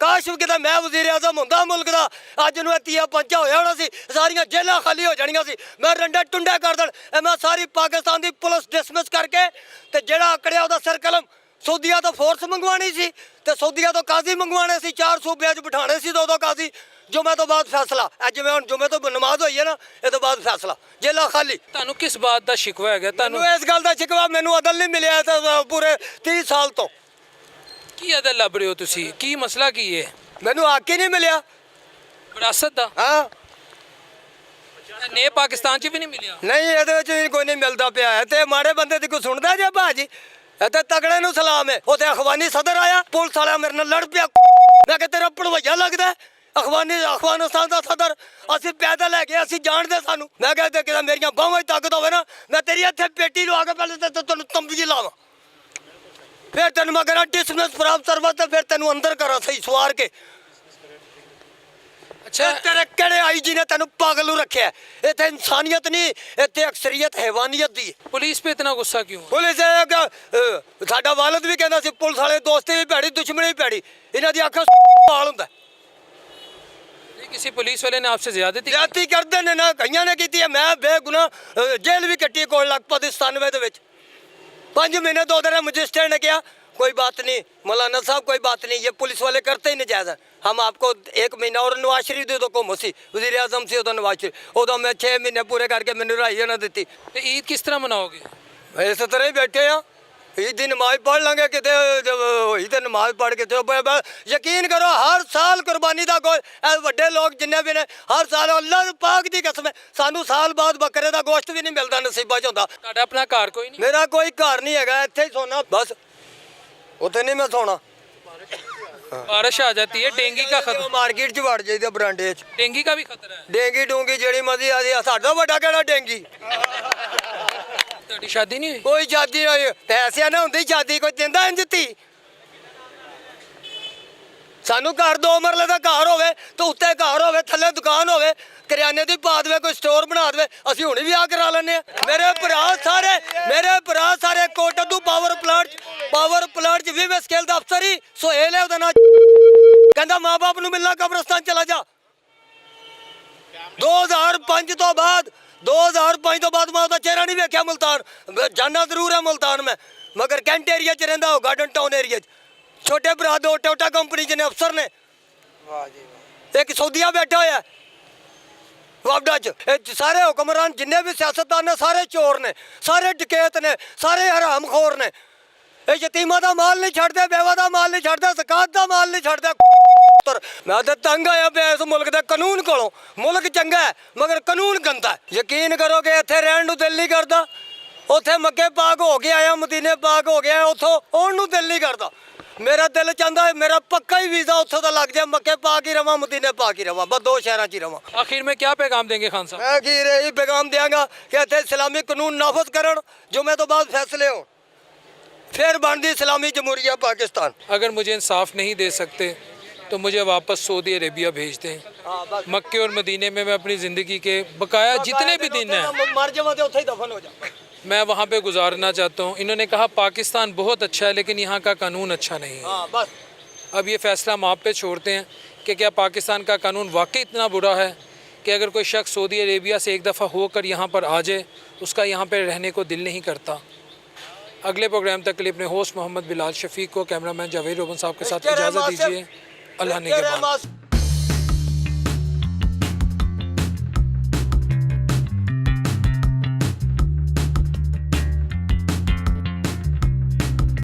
ਕਾਸ਼ ਕਿਤੇ ਮੈਂ ਵਜ਼ੀਰ ਆਜ਼ਮ ਹੁੰਦਾ ਮੁਲਕ ਦਾ, ਅੱਜ ਨੂੰ ਇਹ ਤੀਆ ਪੰਜਾ ਹੋਇਆ ਹੋਣਾ ਸੀ, ਸਾਰੀਆਂ ਜੇਲਾਂ ਖਾਲੀ ਹੋ ਜਾਣੀਆਂ ਸੀ, ਮੈਂ ਰੰਡੇ ਟੁੰਡੇ ਕਰ ਦੇਣ। ਮੈਂ ਸਾਰੀ ਪਾਕਿਸਤਾਨ ਦੀ ਪੁਲਿਸ ਡਿਸਮਿਸ ਕਰਕੇ ਤੇ ਜਿਹੜਾ ਆਕੜਿਆ ਉਹਦਾ ਸਰਕਲਮ ਸਊਦੀਆ ਤੋਂ ਫੋਰਸ ਮੰਗਵਾਉਣੀ ਸੀ ਤੇ ਸਊਦੀਆ ਤੋਂ ਕਾਜ਼ੀ ਮੰਗਵਾਉਣੇ ਸੀ, 4 ਸੂਬਿਆਂ 'ਚ ਬਿਠਾਣੇ ਸੀ 2-2 ਕਾਜ਼ੀ। ਜੁਮੇ ਤੋਂ ਬਾਅਦ ਫੈਸਲਾ, ਜਿਵੇਂ ਹੁਣ ਜੁਮੇ ਤੋਂ ਨਮਾਜ਼ ਹੋਈ ਹੈ ਨਾ, ਇਹ ਤੋਂ ਬਾਅਦ ਫੈਸਲਾ, ਜੇਲਾਂ ਖਾਲੀ। ਤੁਹਾਨੂੰ ਕਿਸ ਬਾਤ ਦਾ ਸ਼ਿਕਵਾ ਹੈਗਾ? ਤੁਹਾਨੂੰ ਇਸ ਗੱਲ ਦਾ ਸ਼ਿਕਵਾ, ਮੈਨੂੰ ਅਦਲ ਨਹੀਂ ਮਿਲਿਆ ਤਾਂ ਪੂਰੇ 30 ਸਾਲ ਤੋਂ। ਕੀ ਅਦਲ ਲੱਭ ਰਹੇ ਹੋ ਤੁਸੀਂ? ਕੀ ਮਸਲਾ ਕੀ ਹੈ? ਮੈਨੂੰ ਹੱਕ ਹੀ ਨਹੀਂ ਮਿਲਿਆ ਵਿਰਾਸਤ ਦਾ। ਹਾਂ ਨੇ ਪਾਕਿਸਤਾਨ 'ਚ ਵੀ ਨਹੀਂ ਮਿਲਿਆ? ਨਹੀਂ, ਇਹਦੇ ਵਿੱਚ ਵੀ ਕੋਈ ਨਹੀਂ ਮਿਲਦਾ ਪਿਆ ਹੈ ਤੇ ਮਾੜੇ ਬੰਦੇ ਦੀ ਕੋਈ ਸੁਣਦਾ ਜੇ ਭਾਜੀ? ਇੱਥੇ ਤਗੜੇ ਨੂੰ ਸਲਾਮ ਹੈ। ਉੱਥੇ ਅਖਵਾਨੀ ਸਦਰ ਆਇਆ, ਪੁਲਿਸ ਵਾਲਾ ਮੇਰੇ ਨਾਲ ਲੜ ਪਿਆ। ਮੈਂ ਕਿਹਾ ਤੇਰਾ ਭੜਵਈਆ ਲੱਗਦਾ ਅਫਗਾਨਿਸਤਾਨ ਦਾ ਸਦਰ, ਅਸੀਂ ਪੈਦਲ ਲੈ ਗਏ, ਅਸੀਂ ਜਾਣਦੇ ਸਾਨੂੰ। ਮੈਂ ਕਿਹਾ ਤੇ ਕਿਤੇ ਮੇਰੀਆਂ ਬਾਹਾਂ 'ਚ ਤਾਕਤ ਹੋਵੇ ਨਾ, ਮੈਂ ਤੇਰੀ ਇੱਥੇ ਪੇਟੀ ਲਵਾ ਕੇ ਪਹਿਲੇ ਤੇ ਤੈਨੂੰ ਤੰਬੀ ਲਾਵਾਂ, ਫਿਰ ਤੈਨੂੰ ਮੈਂ ਕਰਾਂ ਡਿਸਮਿਸ ਪ੍ਰਾਪਤ ਸਰਵਤ ਤੇ ਫਿਰ ਤੈਨੂੰ ਅੰਦਰ ਕਰਾਂ ਸਹੀ ਸਵਾਰ ਕੇ। ਅੱਛਾ, ਤੇਰੇ ਕਿਹੜੇ ਆਈ ਜੀ ਨੇ ਤੈਨੂੰ ਪਾਗਲ ਨੂੰ ਰੱਖਿਆ? ਇੱਥੇ ਇਨਸਾਨੀਅਤ ਨਹੀਂ, ਇੱਥੇ ਅਕਸਰੀਅਤ ਹੈਵਾਨੀਅਤ ਦੀ। ਪੁਲਿਸ पे इतना गुस्सा क्यों? ਪੁਲਿਸ ਸਾਡਾ ਵਾਲਦ ਵੀ ਕਹਿੰਦਾ ਸੀ ਪੁਲਿਸ ਵਾਲੇ ਦੋਸਤੀ ਵੀ ਭੈੜੀ, ਦੁਸ਼ਮਣੀ ਵੀ ਭੈੜੀ, ਇਹਨਾਂ ਦੀ ਅੱਖ ਪਾਲ ਹੁੰਦਾ। किसी पुलिस वाले ने आपसे ज्यादती ਜ਼ਿਆਦਤੀ ਕਰਦੇ ਨੇ ਨਾ, ਕਈਆਂ ਨੇ ਕੀਤੀ ਹੈ। ਮੈਂ ਬੇਗੁਨਾਹ ਜੇਲ੍ਹ ਵੀ ਕੱਟੀ ਕੋਲ ਲਖਪਤ 97 ਦੇ ਵਿੱਚ 5 महीने 2 दिन। मजिस्ट्रेट ने किया कोई बात नहीं मौलाना साहब, कोई बात नहीं, ये पुलिस वाले करते ही नहीं जायज़, हम आपको 1 महीना और नवाज शरीफ दे दो को सी वज़ीर आज़म से उदा नवाज शरीफ उदा मैं 6 महीने पूरे करके मैंने रिहाई ना दी। ईद किस तरह मनाओगे? इस तरह ही बैठे हैं, ईद की नमाज पढ़ लेंगे कितने होई तो नमाज पढ़ के यकीन करो हर साल कुर्बानी का गोश्त वड्डे लोग जिन्ने भी ने हर साल अल्लाह पाक की कसम है सानू साल बाद बकरे का गोश्त भी नहीं मिलता नसीबा च होंदा। ਤੁਹਾਡਾ ਆਪਣਾ ਘਰ ਕੋਈ ਨਹੀਂ? मेरा कोई घर नहीं है, इत्थे ही सोना बस, उत्थे नहीं मैं सोना। बारिश आ जाती है, डेंगू का खतरा? मार्केट च वड़ जाइदा बरांडे च, डेंगू का भी खतरा है? डेंगी डूंगी जेड़ी मर्जी आदी साडा वड्डा केड़ा डेंगी। ਤੁਹਾਡੀ शादी नहीं हुई? कोई शादी नहीं, पैसे ना हुंदी शादी कोई दिंदा इंज धी। सानू घर 2 मरले का घर होवे तो उत्ते घर होवे, थल्ले दुकान होवे, करियाने दी पा देवे, कोई स्टोर बना देवे, असीं हुण भी आ करा लैने। मेरे भरा सारे कोटदू पावर प्लांट च 20 स्केल दा अफसर ही सोहेल है, ओहदा नाम कहंदा मां बाप नूं मिलना कब्रिस्तान चला जा। 2005 तो बाद मैं ਉਹਦਾ ਚਿਹਰਾ ਨਹੀਂ ਵੇਖਿਆ ਮੁਲਤਾਨ, ਜਾਨਾ ਜ਼ਰੂਰ ਹੈ ਮੁਲਤਾਨ ਮੈਂ, ਮਗਰ ਕੈਂਟ ਏਰੀਆ 'ਚ ਰਹਿੰਦਾ, ਉਹ ਗਾਰਡਨ ਟਾਊਨ ਏਰੀਆ 'ਚ। ਛੋਟੇ ਭਰਾ ਦੋ ਟੋਟਾ ਕੰਪਨੀ 'ਚ ਨੇ ਅਫਸਰ ਨੇ, ਵਾਹ ਜੀ ਵਾਹ। ਇੱਕ ਸਊਦੀਆ ਬੈਠਾ ਹੋਇਆ ਵਾਬਡਾ 'ਚ। ਇਹ ਸਾਰੇ ਹੁਕਮਰਾਨ ਜਿੰਨੇ ਵੀ ਸਿਆਸਤਦਾਨ ਨੇ ਸਾਰੇ ਚੋਰ ਨੇ, ਸਾਰੇ ਡਕੈਤ ਨੇ, ਸਾਰੇ ਹਰਾਮਖੋਰ ਨੇ। ਇਹ ਯਤੀਮਾਂ ਦਾ ਮਾਲ ਨਹੀਂ ਛੱਡਦੇ, ਬੇਵਾ ਦਾ ਮਾਲ ਨਹੀਂ ਛੱਡਦੇ, ਜ਼ਕਾਤ ਦਾ ਮਾਲ ਨਹੀਂ ਛੱਡਦੇ। मैं तो तंग आया पे इस मुल्क के कानून को। मुल्क चंगा है मगर कानून गंदा है। यकीन करो कि इत्थे रहन नूं दिल नहीं करता, उत्थे मक्के पाक हो गया आया, मदीने पाक हो गया, उत्थों आउण नूं दिल नहीं करता। मेरा दिल चाहता है मेरा पक्का ही वीज़ा उत्थों दा लग जाए, मक्के पाक ही रवां, मदीने पाक ही रवां, बस 2 शहरां च ही रवां। आखिर में क्या पैगाम देंगे खान साहब? मैं आखिर यही पैगाम देंगा कि इत्थे इस्लामी कानून नाफज करन, जुमे तो बाद फैसले हो, फिर बनदी इस्लामी जमहूरिया पाकिस्तान। अगर मुझे इंसाफ नहीं दे सकते तो मुझे वापस सऊदी अरेबिया भेज दें। मक्के और मदीने में मैं अपनी ज़िंदगी के बकाया जितने भी दिन हैं मर जावा ते उत्थे ही दफन हो जा, मैं वहाँ पे गुजारना चाहता हूँ। इन्होंने कहा पाकिस्तान बहुत अच्छा है लेकिन यहाँ का कानून अच्छा नहीं है। बस अब ये फ़ैसला हम आप पे छोड़ते हैं कि क्या पाकिस्तान का कानून वाकई इतना बुरा है कि अगर कोई शख्स सऊदी अरेबिया से एक दफ़ा होकर यहाँ पर आ जाए उसका यहाँ पर रहने को दिल नहीं करता। अगले प्रोग्राम तक के लिए अपने होस्ट मोहम्मद बिलाल शफीक को, कैमरामैन जावेद रोबन साहब के साथ इजाज़त दीजिए। अल्लाह ने के बाद।